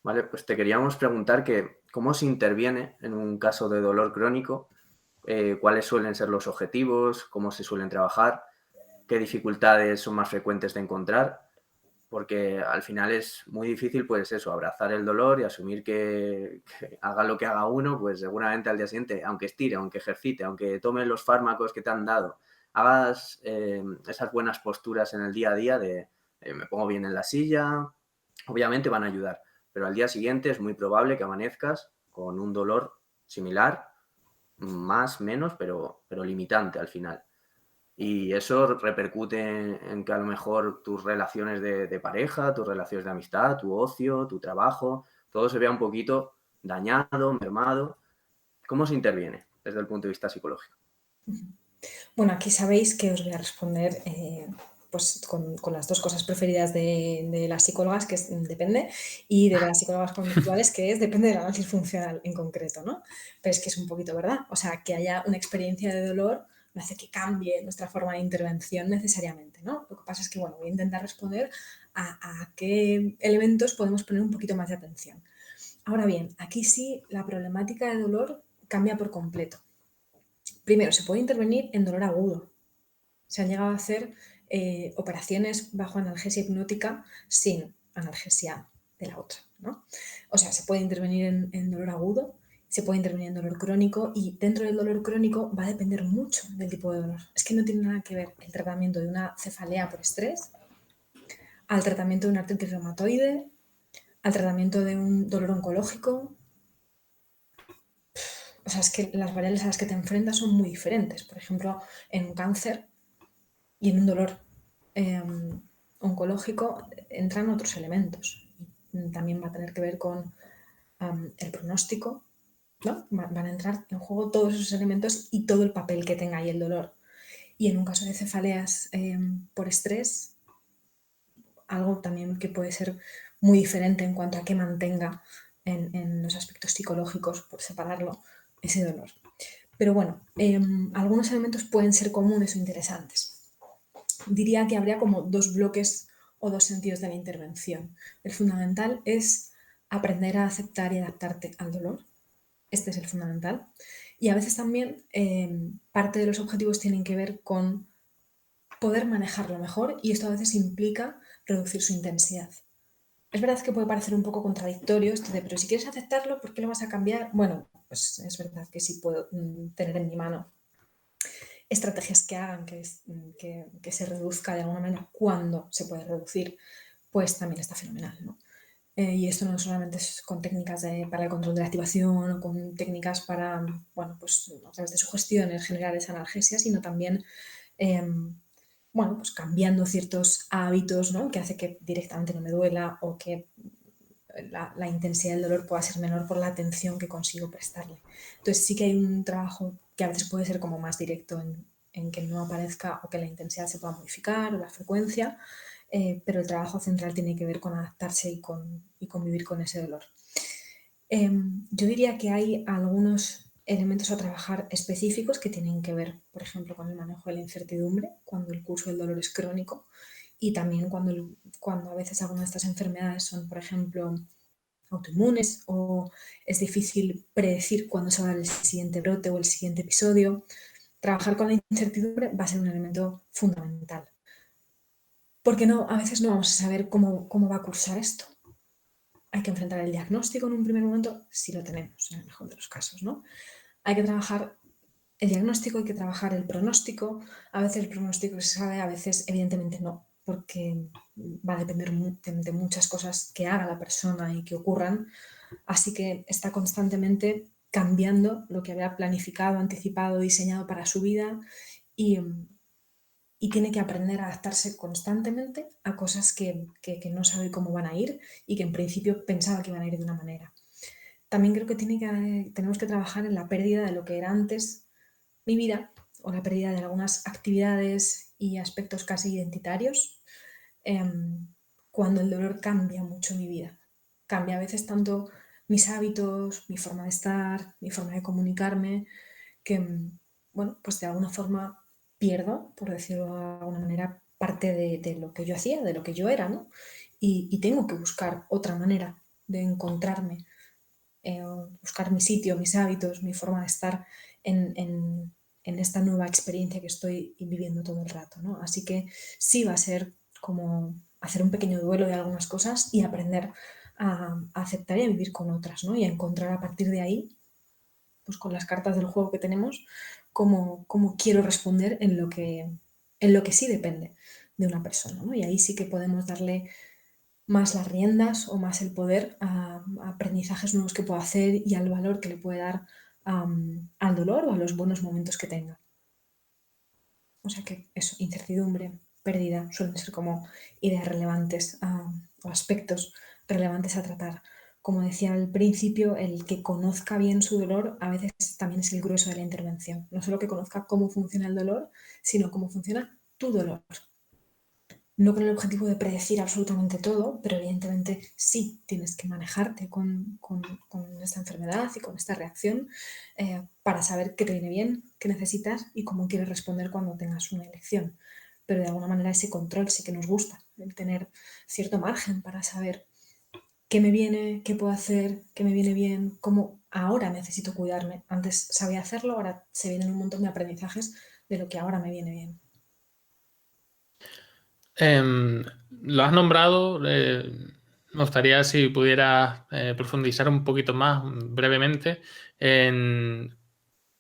Vale, pues te queríamos preguntar que cómo se interviene en un caso de dolor crónico, cuáles suelen ser los objetivos, cómo se suelen trabajar, qué dificultades son más frecuentes de encontrar, porque al final es muy difícil, pues eso, abrazar el dolor y asumir que haga lo que haga uno, pues seguramente al día siguiente, aunque estire, aunque ejercite, aunque tome los fármacos que te han dado, hagas esas buenas posturas en el día a día de me pongo bien en la silla, obviamente van a ayudar, pero al día siguiente es muy probable que amanezcas con un dolor similar, más, menos, pero limitante al final. Y eso repercute en que a lo mejor tus relaciones de pareja, tus relaciones de amistad, tu ocio, tu trabajo, todo se vea un poquito dañado, mermado. ¿Cómo se interviene desde el punto de vista psicológico? Bueno, aquí sabéis que os voy a responder pues con las dos cosas preferidas de las psicólogas, que es depende, y de las psicólogas conductuales, que es depende del análisis funcional en concreto, ¿no? Pero es que es un poquito verdad. O sea, que haya una experiencia de dolor no hace que cambie nuestra forma de intervención necesariamente, ¿no? Lo que pasa es que, bueno, voy a intentar responder a qué elementos podemos poner un poquito más de atención. Ahora bien, aquí sí la problemática de dolor cambia por completo. Primero, se puede intervenir en dolor agudo. Se han llegado a hacer operaciones bajo analgesia hipnótica sin analgesia de la otra, ¿no? O sea, se puede intervenir en dolor agudo, se puede intervenir en dolor crónico y dentro del dolor crónico va a depender mucho del tipo de dolor. Es que no tiene nada que ver el tratamiento de una cefalea por estrés al tratamiento de una artritis reumatoide, al tratamiento de un dolor oncológico. O sea, es que las variables a las que te enfrentas son muy diferentes. Por ejemplo, en un cáncer y en un dolor oncológico entran otros elementos. Y también va a tener que ver con el pronóstico, ¿no? Van a entrar en juego todos esos elementos y todo el papel que tenga ahí el dolor. Y en un caso de cefaleas por estrés, algo también que puede ser muy diferente en cuanto a que mantenga en los aspectos psicológicos, por separarlo, ese dolor. Pero bueno, algunos elementos pueden ser comunes o interesantes. Diría que habría como dos bloques o dos sentidos de la intervención. El fundamental es aprender a aceptar y adaptarte al dolor. Este es el fundamental. Y a veces también parte de los objetivos tienen que ver con poder manejarlo mejor y esto a veces implica reducir su intensidad. Es verdad que puede parecer un poco contradictorio esto de, pero si quieres aceptarlo, ¿por qué lo vas a cambiar? Bueno, pues es verdad que sí puedo tener en mi mano estrategias que hagan que se reduzca de alguna manera cuando se puede reducir, pues también está fenomenal, ¿no? Y esto no solamente es con técnicas para el control de la activación o con técnicas para, bueno, pues a través de sugestiones generales analgesias, sino también, bueno, pues cambiando ciertos hábitos, ¿no? Que hace que directamente no me duela o que la intensidad del dolor pueda ser menor por la atención que consigo prestarle. Entonces sí que hay un trabajo que a veces puede ser como más directo en que no aparezca o que la intensidad se pueda modificar o la frecuencia, pero el trabajo central tiene que ver con adaptarse y convivir con ese dolor. Yo diría que hay algunos elementos a trabajar específicos que tienen que ver, por ejemplo, con el manejo de la incertidumbre, cuando el curso del dolor es crónico, y también cuando a veces algunas de estas enfermedades son, por ejemplo, autoinmunes o es difícil predecir cuándo se va a dar el siguiente brote o el siguiente episodio. Trabajar con la incertidumbre va a ser un elemento fundamental. Porque no, a veces no vamos a saber cómo va a cursar esto. Hay que enfrentar el diagnóstico en un primer momento, si lo tenemos, en el mejor de los casos, ¿no? Hay que trabajar el diagnóstico, hay que trabajar el pronóstico. A veces el pronóstico se sabe, a veces evidentemente no, porque va a depender de muchas cosas que haga la persona y que ocurran. Así que está constantemente cambiando lo que había planificado, anticipado, diseñado para su vida y, y tiene que aprender a adaptarse constantemente a cosas que no sabe cómo van a ir y que en principio pensaba que iban a ir de una manera. También creo que tenemos que trabajar en la pérdida de lo que era antes mi vida o la pérdida de algunas actividades y aspectos casi identitarios cuando el dolor cambia mucho mi vida. Cambia a veces tanto mis hábitos, mi forma de estar, mi forma de comunicarme, que, bueno, pues de alguna forma pierdo, por decirlo de alguna manera, parte de lo que yo hacía, de lo que yo era, ¿no? Y tengo que buscar otra manera. de encontrarme, buscar mi sitio, mis hábitos, mi forma de estar en esta nueva experiencia que estoy viviendo todo el rato, ¿no? Así que sí va a ser como hacer un pequeño duelo de algunas cosas y aprender a aceptar y a vivir con otras, ¿no? Y a encontrar a partir de ahí, pues con las cartas del juego que tenemos, cómo quiero responder en lo que sí depende de una persona, ¿no? Y ahí sí que podemos darle más las riendas o más el poder a aprendizajes nuevos que pueda hacer y al valor que le puede dar al dolor o a los buenos momentos que tenga. O sea que eso, incertidumbre, pérdida, suelen ser como ideas relevantes o aspectos relevantes a tratar. Como decía al principio, el que conozca bien su dolor a veces también es el grueso de la intervención. No solo que conozca cómo funciona el dolor, sino cómo funciona tu dolor. No con el objetivo de predecir absolutamente todo, pero evidentemente sí tienes que manejarte con esta enfermedad y con esta reacción para saber qué te viene bien, qué necesitas y cómo quieres responder cuando tengas una elección. Pero de alguna manera ese control sí que nos gusta, el tener cierto margen para saber qué me viene, qué puedo hacer, qué me viene bien, cómo ahora necesito cuidarme. Antes sabía hacerlo, ahora se vienen un montón de aprendizajes de lo que ahora me viene bien. Lo has nombrado, me gustaría si pudieras profundizar un poquito más brevemente en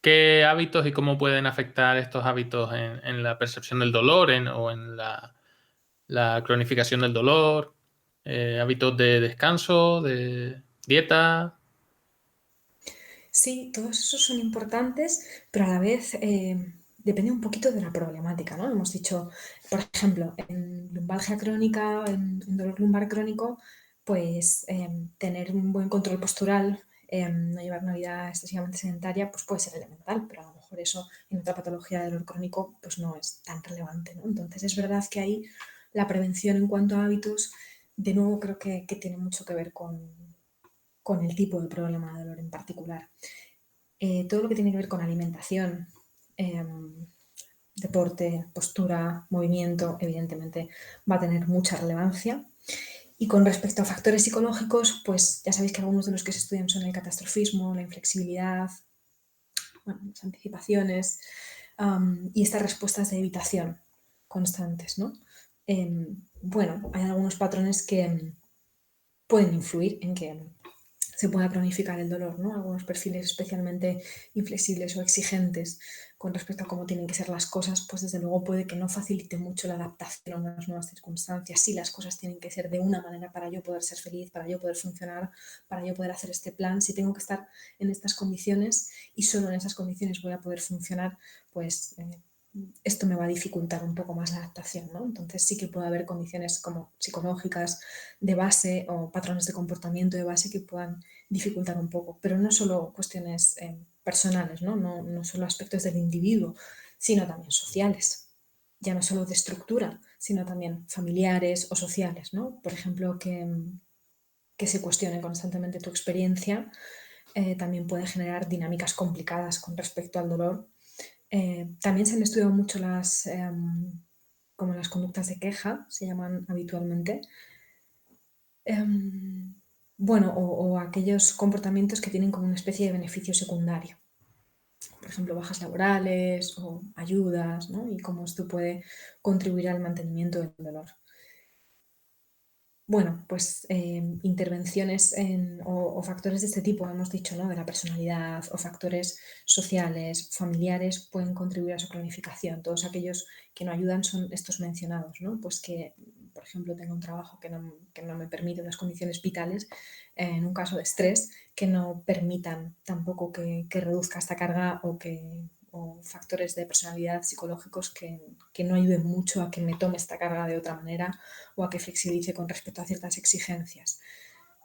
qué hábitos y cómo pueden afectar estos hábitos en la percepción del dolor o en la cronificación del dolor, hábitos de descanso, de dieta. Sí, todos esos son importantes, pero a la vez depende un poquito de la problemática, ¿no? Hemos dicho, por ejemplo, en lumbalgia crónica, en dolor lumbar crónico, pues tener un buen control postural, no llevar una vida excesivamente sedentaria, pues puede ser elemental, pero a lo mejor eso en otra patología de dolor crónico pues no es tan relevante, ¿no? Entonces es verdad que ahí la prevención en cuanto a hábitos, de nuevo creo que tiene mucho que ver con el tipo de problema de dolor en particular. Todo lo que tiene que ver con alimentación, deporte, postura, movimiento, evidentemente va a tener mucha relevancia. Y con respecto a factores psicológicos, pues ya sabéis que algunos de los que se estudian son el catastrofismo, la inflexibilidad, bueno, las anticipaciones y estas respuestas de evitación constantes, ¿no? Bueno, hay algunos patrones que pueden influir en que se pueda cronificar el dolor, ¿no? Algunos perfiles especialmente inflexibles o exigentes con respecto a cómo tienen que ser las cosas, pues desde luego puede que no facilite mucho la adaptación a unas nuevas circunstancias. Si las cosas tienen que ser de una manera para yo poder ser feliz, para yo poder funcionar, para yo poder hacer este plan, si tengo que estar en estas condiciones y solo en esas condiciones voy a poder funcionar, pues esto me va a dificultar un poco más la adaptación, ¿no? Entonces sí que puede haber condiciones como psicológicas de base o patrones de comportamiento de base que puedan dificultar un poco, pero no solo cuestiones personales, ¿no? No solo aspectos del individuo, sino también sociales, ya no solo de estructura, sino también familiares o sociales, ¿no? Por ejemplo, que se cuestione constantemente tu experiencia también puede generar dinámicas complicadas con respecto al dolor. También se han estudiado mucho como las conductas de queja, se llaman habitualmente. Bueno, o aquellos comportamientos que tienen como una especie de beneficio secundario. Por ejemplo, bajas laborales o ayudas, ¿no? Y cómo esto puede contribuir al mantenimiento del dolor. Bueno, pues intervenciones o factores de este tipo, hemos dicho, ¿no? De la personalidad o factores sociales, familiares, pueden contribuir a su planificación. Todos aquellos que no ayudan son estos mencionados, ¿no? Pues que, por ejemplo, tengo un trabajo que no me permite unas condiciones vitales, en un caso de estrés, que no permitan tampoco que reduzca esta carga o factores de personalidad psicológicos que no ayuden mucho a que me tome esta carga de otra manera o a que flexibilice con respecto a ciertas exigencias.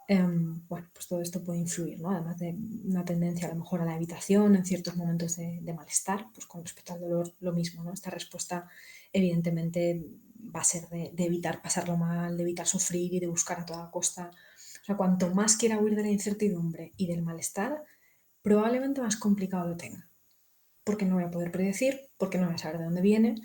Bueno, pues todo esto puede influir, ¿no? Además de una tendencia a lo mejor a la evitación en ciertos momentos de malestar, pues con respecto al dolor lo mismo, ¿no? Esta respuesta evidentemente va a ser de evitar pasarlo mal, de evitar sufrir y de buscar a toda costa. O sea, cuanto más quiera huir de la incertidumbre y del malestar, probablemente más complicado lo tenga. Porque no voy a poder predecir, porque no voy a saber de dónde viene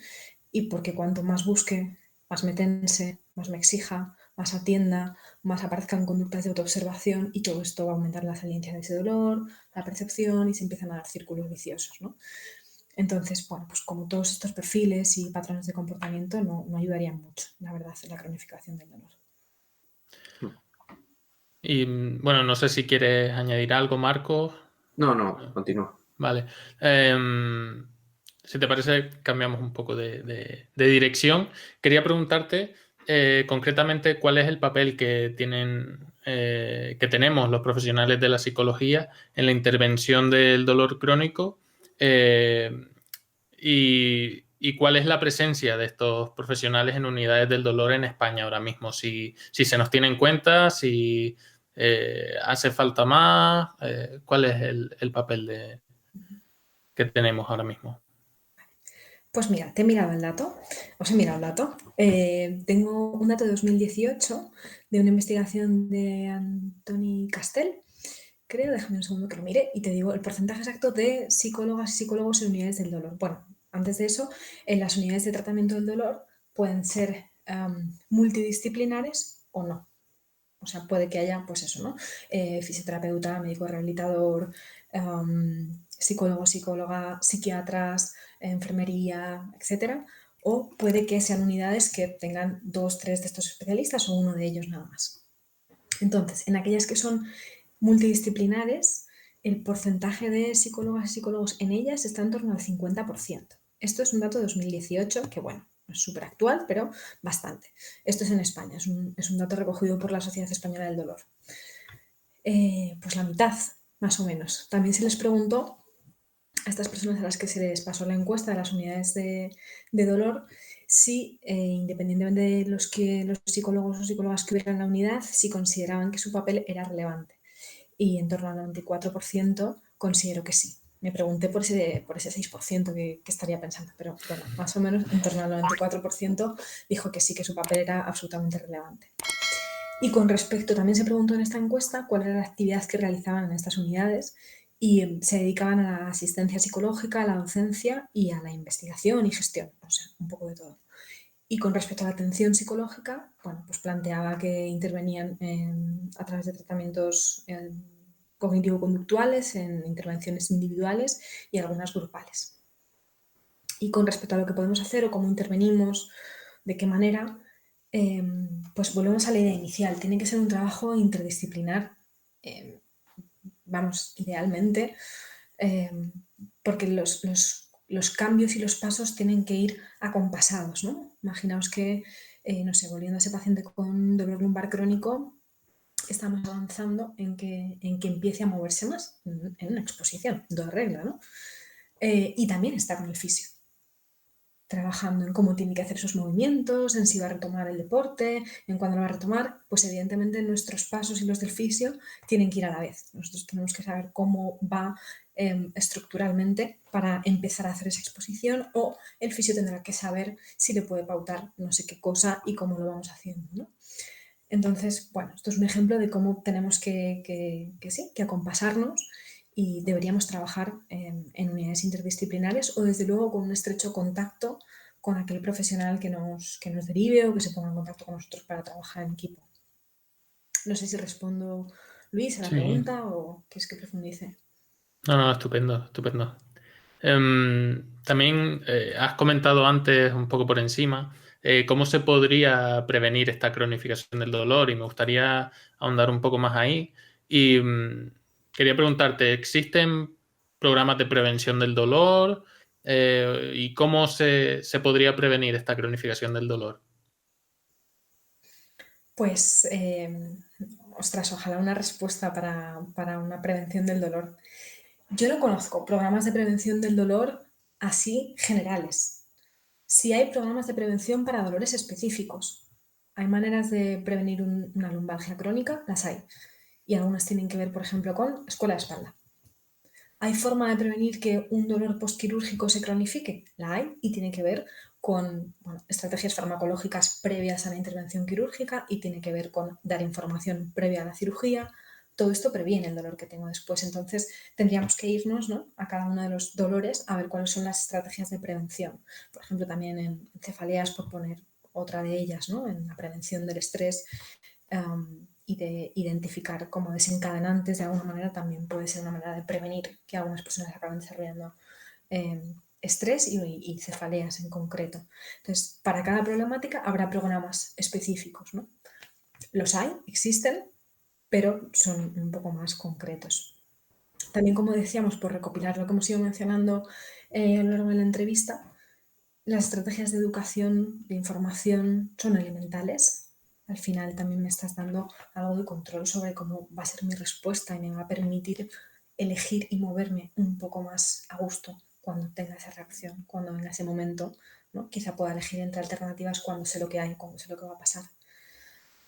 y porque cuanto más busque, más me tense, más me exija, más atienda, más aparezcan conductas de autoobservación y todo esto va a aumentar la saliencia de ese dolor, la percepción y se empiezan a dar círculos viciosos, ¿no? Entonces, bueno, pues como todos estos perfiles y patrones de comportamiento no ayudarían mucho, la verdad, en la cronificación del dolor. Y bueno, no sé si quieres añadir algo, Marcos. No, continúa. Vale. Si te parece, cambiamos un poco de dirección. Quería preguntarte concretamente cuál es el papel que tenemos los profesionales de la psicología en la intervención del dolor crónico y cuál es la presencia de estos profesionales en unidades del dolor en España ahora mismo. Si se nos tiene en cuenta, si hace falta más, ¿cuál es el papel que tenemos ahora mismo? Pues mira, te he mirado el dato, os he mirado el dato. Tengo un dato de 2018 de una investigación de Antoni Castell, creo, déjame un segundo que lo mire y te digo el porcentaje exacto de psicólogas y psicólogos en unidades del dolor. Bueno, antes de eso, en las unidades de tratamiento del dolor pueden ser multidisciplinares o no. O sea, puede que haya, pues eso, ¿no? Fisioterapeuta, médico rehabilitador, psicólogo, psicóloga, psiquiatras, enfermería, etcétera. O puede que sean unidades que tengan 2, 3 de estos especialistas o uno de ellos nada más. Entonces, en aquellas que son multidisciplinares, el porcentaje de psicólogas y psicólogos en ellas está en torno al 50%. Esto es un dato de 2018, que bueno, no es súper actual, pero bastante. Esto es en España, es un dato recogido por la Sociedad Española del Dolor. Pues la mitad, más o menos. También se les preguntó a estas personas a las que se les pasó la encuesta de las unidades de dolor si, independientemente de los psicólogos o psicólogas que hubieran en la unidad, si consideraban que su papel era relevante. Y en torno al 94% considero que sí. Me pregunté por ese 6% que estaría pensando, pero bueno, más o menos en torno al 94% dijo que sí, que su papel era absolutamente relevante. Y con respecto, también se preguntó en esta encuesta cuál era la actividad que realizaban en estas unidades y se dedicaban a la asistencia psicológica, a la docencia y a la investigación y gestión, o sea, un poco de todo. Y con respecto a la atención psicológica, bueno, pues planteaba que intervenían a través de tratamientos cognitivo-conductuales, en intervenciones individuales y algunas grupales. Y con respecto a lo que podemos hacer o cómo intervenimos, de qué manera, pues volvemos a la idea inicial. Tiene que ser un trabajo interdisciplinar, vamos, idealmente, porque los cambios y los pasos tienen que ir acompasados, ¿no? Imaginaos que, no sé, volviendo a ese paciente con dolor lumbar crónico, estamos avanzando en que empiece a moverse más en una exposición, de regla, ¿no? Y también está con el fisio, trabajando en cómo tiene que hacer sus movimientos, en si va a retomar el deporte, en cuándo lo va a retomar, pues evidentemente nuestros pasos y los del fisio tienen que ir a la vez. Nosotros tenemos que saber cómo va estructuralmente para empezar a hacer esa exposición, o el fisio tendrá que saber si le puede pautar no sé qué cosa y cómo lo vamos haciendo, ¿no? Entonces, bueno, esto es un ejemplo de cómo tenemos que acompasarnos y deberíamos trabajar en unidades interdisciplinares o desde luego con un estrecho contacto con aquel profesional que nos derive o que se ponga en contacto con nosotros para trabajar en equipo. No sé si respondo, Luis, a la pregunta o quieres que profundice. No, estupendo, estupendo. También has comentado antes un poco por encima cómo se podría prevenir esta cronificación del dolor y me gustaría ahondar un poco más ahí. Y quería preguntarte, ¿existen programas de prevención del dolor? ¿Y cómo se podría prevenir esta cronificación del dolor? Pues, ostras, ojalá una respuesta para una prevención del dolor. Yo no conozco programas de prevención del dolor así generales. Sí hay programas de prevención para dolores específicos. Hay maneras de prevenir una lumbalgia crónica, las hay. Y algunas tienen que ver, por ejemplo, con escuela de espalda. ¿Hay forma de prevenir que un dolor postquirúrgico se cronifique? La hay y tiene que ver con estrategias farmacológicas previas a la intervención quirúrgica y tiene que ver con dar información previa a la cirugía. Todo esto previene el dolor que tengo después. Entonces, tendríamos que irnos, ¿no?, a cada uno de los dolores a ver cuáles son las estrategias de prevención. Por ejemplo, también en cefaleas, por poner otra de ellas, ¿no? En la prevención del estrés y de identificar como desencadenantes de alguna manera también puede ser una manera de prevenir que algunas personas acaben desarrollando estrés y cefaleas en concreto. Entonces, para cada problemática habrá programas específicos, ¿no? Los hay, existen, pero son un poco más concretos. También, como decíamos, por recopilar lo que hemos ido mencionando a lo largo de la entrevista, las estrategias de educación, de información, son elementales. Al final también me estás dando algo de control sobre cómo va a ser mi respuesta y me va a permitir elegir y moverme un poco más a gusto cuando tenga esa reacción, cuando en ese momento, ¿no? Quizá pueda elegir entre alternativas cuando sé lo que hay, cuando sé lo que va a pasar.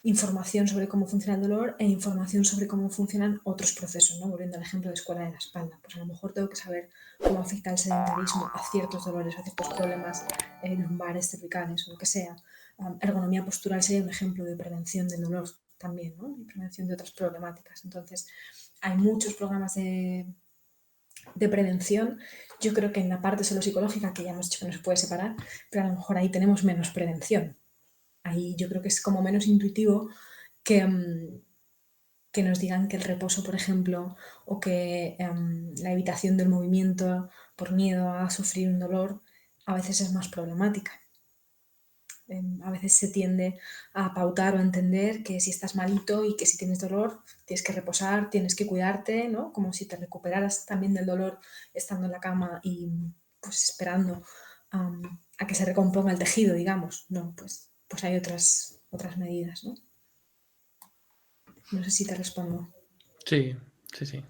Información sobre cómo funciona el dolor e información sobre cómo funcionan otros procesos, ¿no? Volviendo al ejemplo de escuela de la espalda, pues a lo mejor tengo que saber cómo afecta el sedentarismo a ciertos dolores, a ciertos problemas lumbares, cervicales o lo que sea. Ergonomía postural sería un ejemplo de prevención del dolor también, ¿no? Y prevención de otras problemáticas. Entonces, hay muchos programas de prevención. Yo creo que en la parte solo psicológica, que ya hemos dicho que no se puede separar, pero a lo mejor ahí tenemos menos prevención. Ahí yo creo que es como menos intuitivo que nos digan que el reposo, por ejemplo, o que la evitación del movimiento por miedo a sufrir un dolor a veces es más problemática. A veces se tiende a pautar o a entender que si estás malito y que si tienes dolor tienes que reposar, tienes que cuidarte, ¿no? Como si te recuperaras también del dolor estando en la cama y pues esperando a que se recomponga el tejido, digamos. No, pues hay otras medidas, ¿no? No sé si te respondo. Sí, sí, sí.